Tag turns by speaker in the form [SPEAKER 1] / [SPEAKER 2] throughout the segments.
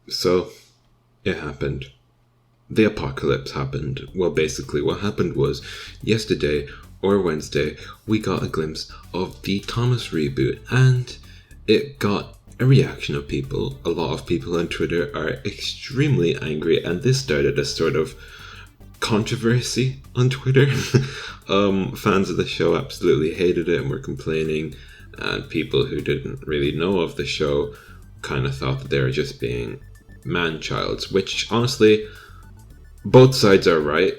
[SPEAKER 1] So, it happened. The apocalypse happened. Well, basically, what happened was yesterday or Wednesday, we got a glimpse of the Thomas reboot, and it got a reaction of people. A lot of people on Twitter are extremely angry, and this started a sort of controversy on Twitter. Fans of the show absolutely hated it and were complaining, and people who didn't really know of the show kind of thought that they were just being man-childs, which honestly, both sides are right.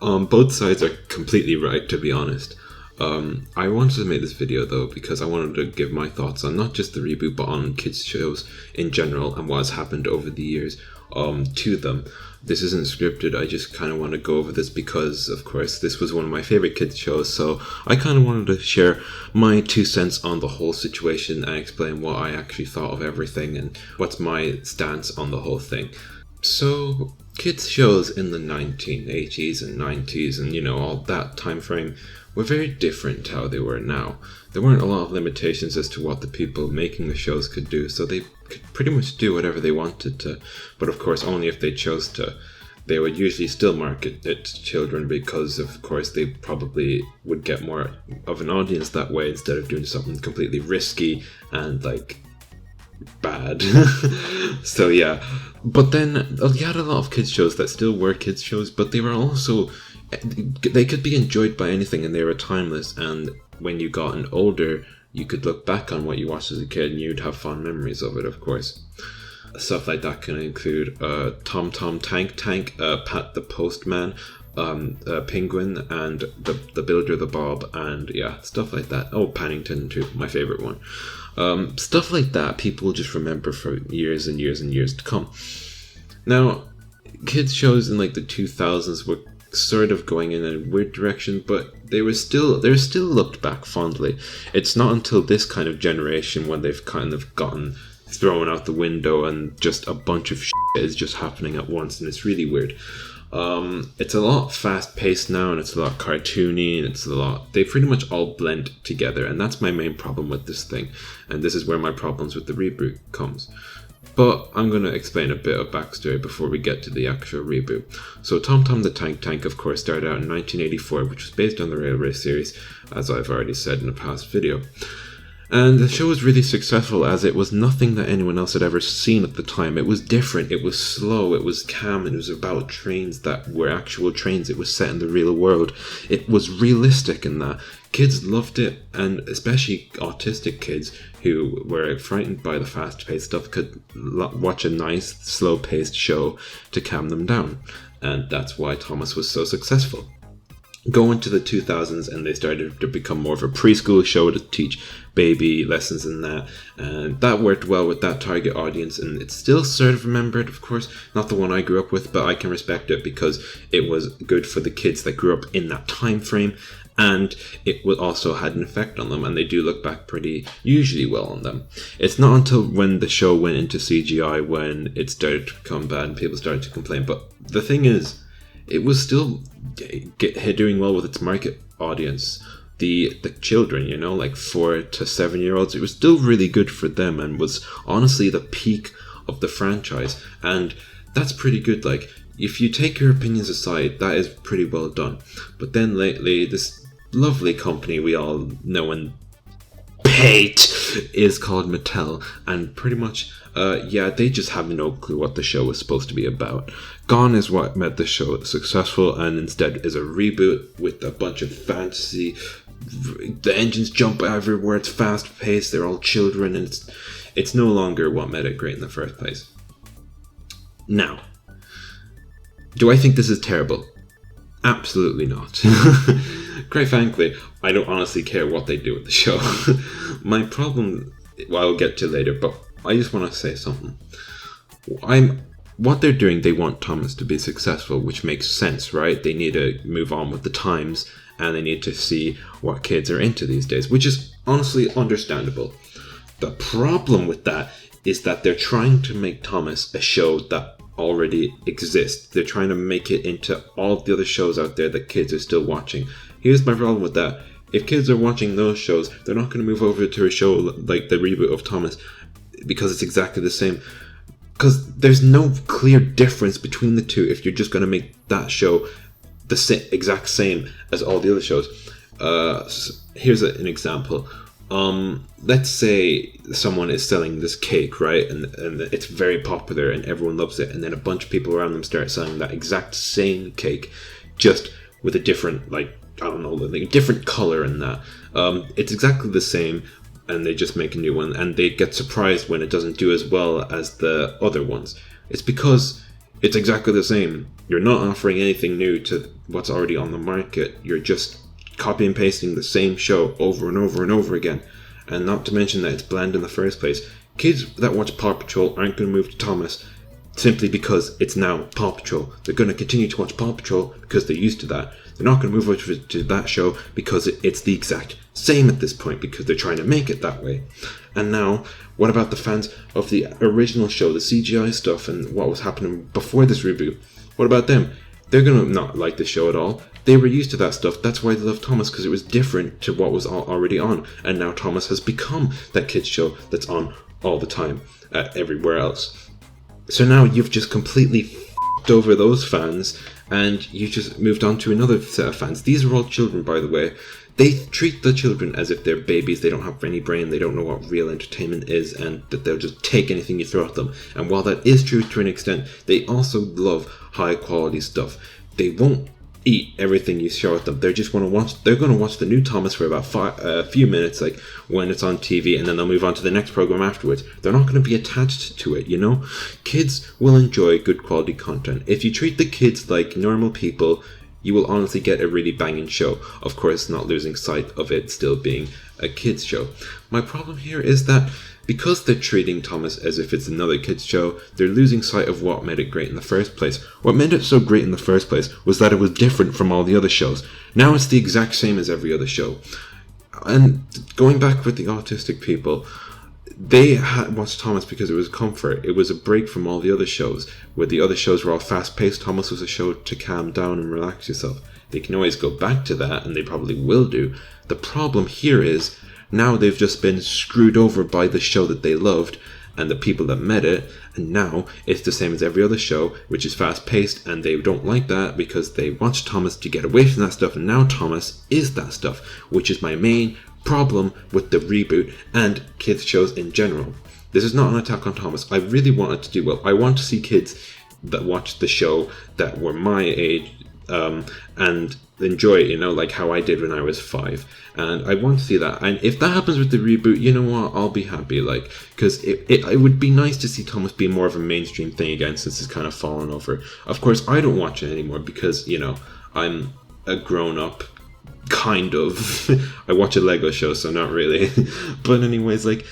[SPEAKER 1] Both sides are completely right, to be honest. I wanted to make this video though because I wanted to give my thoughts on not just the reboot but on kids shows in general and what has happened over the years to them. This isn't scripted, I just kind of want to go over this because of course this was one of my favorite kids shows, so I kind of wanted to share my 2 cents on the whole situation and explain what I actually thought of everything and what's my stance on the whole thing. So, kids shows in the 1980s and 90s and all that time frame were very different to how they were now. There weren't a lot of limitations as to what the people making the shows could do, so they could pretty much do whatever they wanted to, but of course only if they chose to. They would usually still market it to children because of course they probably would get more of an audience that way instead of doing something completely risky and bad. So yeah, but then you had a lot of kids shows that still were kids shows, but they were also, they could be enjoyed by anything and they were timeless, and when you gotten older you could look back on what you watched as a kid and you'd have fond memories of it. Of course, stuff like that can include Tom Tom Tank Tank, Pat the Postman, Penguin, and the Builder the Bob, and yeah, stuff like that. Oh, Paddington too, my favorite one. Stuff like that people will just remember for years and years and years to come. Now, kids shows in the 2000s were sort of going in a weird direction, but they're still looked back fondly. It's not until this kind of generation when they've kind of gotten thrown out the window and just a bunch of shit is just happening at once, and it's really weird. It's a lot fast paced now, and it's a lot cartoony, and they pretty much all blend together, and that's my main problem with this thing, and this is where my problems with the reboot comes. But I'm going to explain a bit of backstory before we get to the actual reboot. So Tom Tom the Tank Tank, of course, started out in 1984, which was based on the Railway series, as I've already said in a past video. And the show was really successful as it was nothing that anyone else had ever seen at the time. It was different, it was slow, it was calm, and it was about trains that were actual trains. It was set in the real world. It was realistic in that. Kids loved it, and especially autistic kids who were frightened by the fast-paced stuff could watch a nice, slow-paced show to calm them down. And that's why Thomas was so successful. Go into the 2000s and they started to become more of a preschool show to teach baby lessons and that worked well with that target audience, and it's still sort of remembered, of course, not the one I grew up with, but I can respect it because it was good for the kids that grew up in that time frame, and it also had an effect on them, and they do look back pretty usually well on them. It's not until when the show went into CGI when it started to become bad and people started to complain, but the thing is, it was still doing well with its market audience. The children, 4 to 7 year olds, it was still really good for them and was honestly the peak of the franchise. And that's pretty good. If you take your opinions aside, that is pretty well done. But then lately, this lovely company we all know and hate is called Mattel, and pretty much they just have no clue what the show was supposed to be about. Gone is what made the show successful, and instead is a reboot with a bunch of fantasy. The engines jump everywhere, it's fast paced, they're all children, and it's no longer what made it great in the first place. Now, do I think this is terrible? Absolutely not. Quite frankly, I don't honestly care what they do with the show. My problem, I'll get to later, but I just want to say something. What they're doing, they want Thomas to be successful, which makes sense, right? They need to move on with the times, and they need to see what kids are into these days, which is honestly understandable. The problem with that is that they're trying to make Thomas a show that already exists. They're trying to make it into all the other shows out there that kids are still watching. Here's my problem with that. If kids are watching those shows, they're not going to move over to a show like the reboot of Thomas because it's exactly the same. because there's no clear difference between the two if you're just going to make that show the exact same as all the other shows. Here's an example. Let's say someone is selling this cake, right, and it's very popular and everyone loves it, and then a bunch of people around them start selling that exact same cake, just with a different, like, I don't know, like a different color in that. It's exactly the same, and they just make a new one, and they get surprised when it doesn't do as well as the other ones. It's because it's exactly the same. You're not offering anything new to what's already on the market. You're just copy and pasting the same show over and over and over again. And not to mention that it's bland in the first place. Kids that watch Paw Patrol aren't going to move to Thomas simply because it's now Paw Patrol. They're going to continue to watch Paw Patrol because they're used to that. They're not going to move over to that show because it's the exact same at this point, because they're trying to make it that way. And now, what about the fans of the original show, the CGI stuff, and what was happening before this reboot? What about them? They're going to not like the show at all. They were used to that stuff. That's why they love Thomas, because it was different to what was already on. And now Thomas has become that kids show that's on all the time everywhere else. So now you've just completely f***ed over those fans, and you just moved on to another set of fans. These are all children, by the way. They treat the children as if they're babies. They don't have any brain. They don't know what real entertainment is, and that they'll just take anything you throw at them. And while that is true to an extent, they also love high quality stuff. They won't eat everything you show at them. They're just going to watch. They're going to watch the new Thomas for about a few minutes, like when it's on TV, and then they'll move on to the next program afterwards. They're not going to be attached to it, you know. Kids will enjoy good quality content. If you treat the kids like normal people, you will honestly get a really banging show. Of course, not losing sight of it still being a kids show. My problem here is that because they're treating Thomas as if it's another kids show, they're losing sight of what made it great in the first place. What made it so great in the first place was that it was different from all the other shows. Now it's the exact same as every other show. And going back with the autistic people, they watched Thomas because it was comfort. It was a break from all the other shows, where the other shows were all fast-paced. Thomas was a show to calm down and relax yourself. They can always go back to that, and they probably will do. The problem here is, now they've just been screwed over by the show that they loved, and the people that made it, and now it's the same as every other show, which is fast-paced, and they don't like that because they watched Thomas to get away from that stuff, and now Thomas is that stuff, which is my main problem with the reboot and kids shows in general. This is not an attack on Thomas. I really want it to do well. I want to see kids that watch the show that were my age and enjoy it, you know, like how I did when I was 5. And I want to see that. And if that happens with the reboot, you know what, I'll be happy, like, because it would be nice to see Thomas be more of a mainstream thing again, since it's kind of fallen over. Of course, I don't watch it anymore because, you know, I'm a grown-up, kind of. I watch a Lego show, so not really. But anyways, like,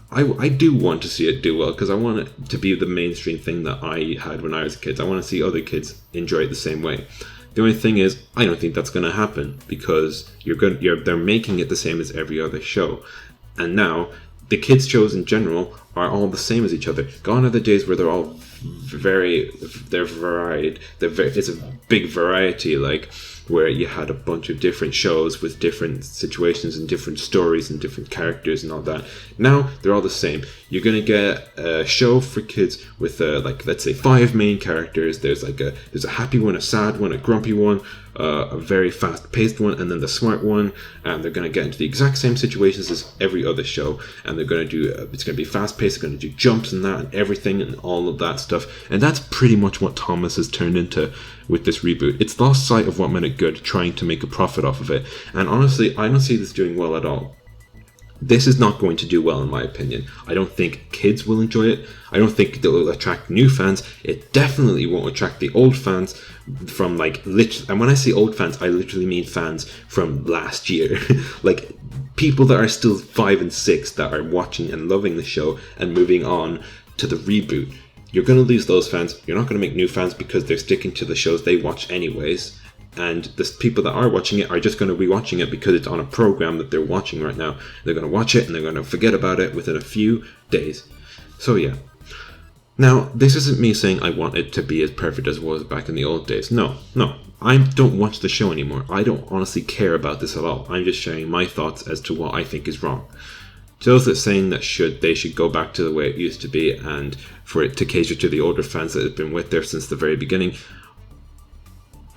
[SPEAKER 1] I do want to see it do well, because I want it to be the mainstream thing that I had when I was a kid. I want to see other kids enjoy it the same way. The only thing is, I don't think that's going to happen, because they're making it the same as every other show. And now, the kids' shows in general are all the same as each other. Gone are the days where they're all they're varied. It's a big variety, like, where you had a bunch of different shows with different situations and different stories and different characters and all that. Now they're all the same. You're gonna get a show for kids with like, let's say 5 main characters. There's a happy one, a sad one, a grumpy one, a very fast-paced one, and then the smart one. And they're gonna get into the exact same situations as every other show. And they're gonna do it's gonna be fast-paced. They're gonna do jumps and that and everything and all of that stuff. And that's pretty much what Thomas has turned into with this reboot. It's lost sight of what made it good, trying to make a profit off of it. And honestly, I don't see this doing well at all. This is not going to do well, in my opinion. I don't think kids will enjoy it. I don't think it will attract new fans. It definitely won't attract the old fans from, like, and when I say old fans, I literally mean fans from last year. Like, people that are still 5 and 6 that are watching and loving the show and moving on to the reboot. You're going to lose those fans. You're not going to make new fans because they're sticking to the shows they watch anyways. And the people that are watching it are just going to be watching it because it's on a program that they're watching right now. They're going to watch it and they're going to forget about it within a few days. So yeah. Now, this isn't me saying I want it to be as perfect as it was back in the old days. No. I don't watch the show anymore. I don't honestly care about this at all. I'm just sharing my thoughts as to what I think is wrong. Shows that saying that they should go back to the way it used to be and for it to cater to the older fans that have been with there since the very beginning.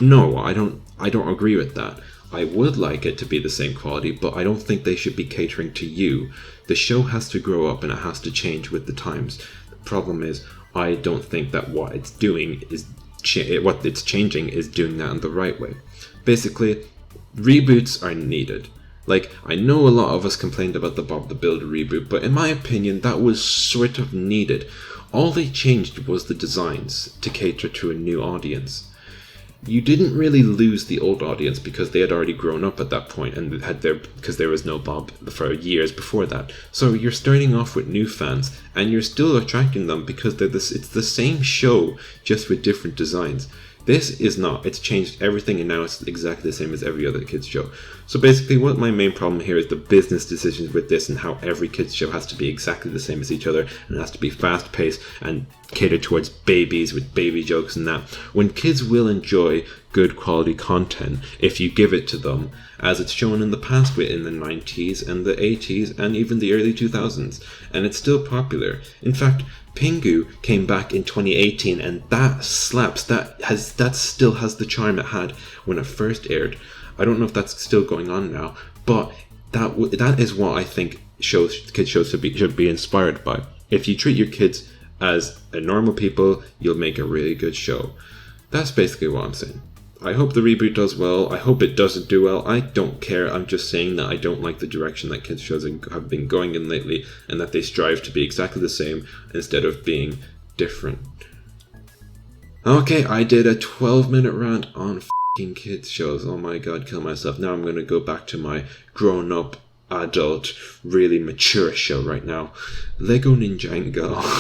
[SPEAKER 1] No, I don't agree with that. I would like it to be the same quality, but I don't think they should be catering to you. The show has to grow up and it has to change with the times. The problem is, I don't think that what it's doing is what it's changing is doing that in the right way. Basically, reboots are needed. Like, I know a lot of us complained about the Bob the Builder reboot, but in my opinion, that was sort of needed. All they changed was the designs to cater to a new audience. You didn't really lose the old audience because they had already grown up at that point and because there was no Bob for years before that. So you're starting off with new fans and you're still attracting them because it's the same show just with different designs. This is not. It's changed everything and now it's exactly the same as every other kids show. So basically what my main problem here is the business decisions with this and how every kids show has to be exactly the same as each other and it has to be fast paced and catered towards babies with baby jokes and that. When kids will enjoy good quality content if you give it to them, as it's shown in the past in the 90s and the 80s and even the early 2000s, and it's still popular. In fact, Pingu came back in 2018 and that slaps. That still has the charm it had when it first aired. I don't know if that's still going on now, but that is what I think kids shows should be inspired by. If you treat your kids as normal people, you'll make a really good show. That's basically what I'm saying. I hope the reboot does well. I hope it doesn't do well. I don't care. I'm just saying that I don't like the direction that kids shows have been going in lately and that they strive to be exactly the same instead of being different. Okay, I did a 12-minute rant on f***ing kids shows. Oh my god, kill myself. Now I'm going to go back to my grown-up, adult, really mature show right now. Lego Ninjago.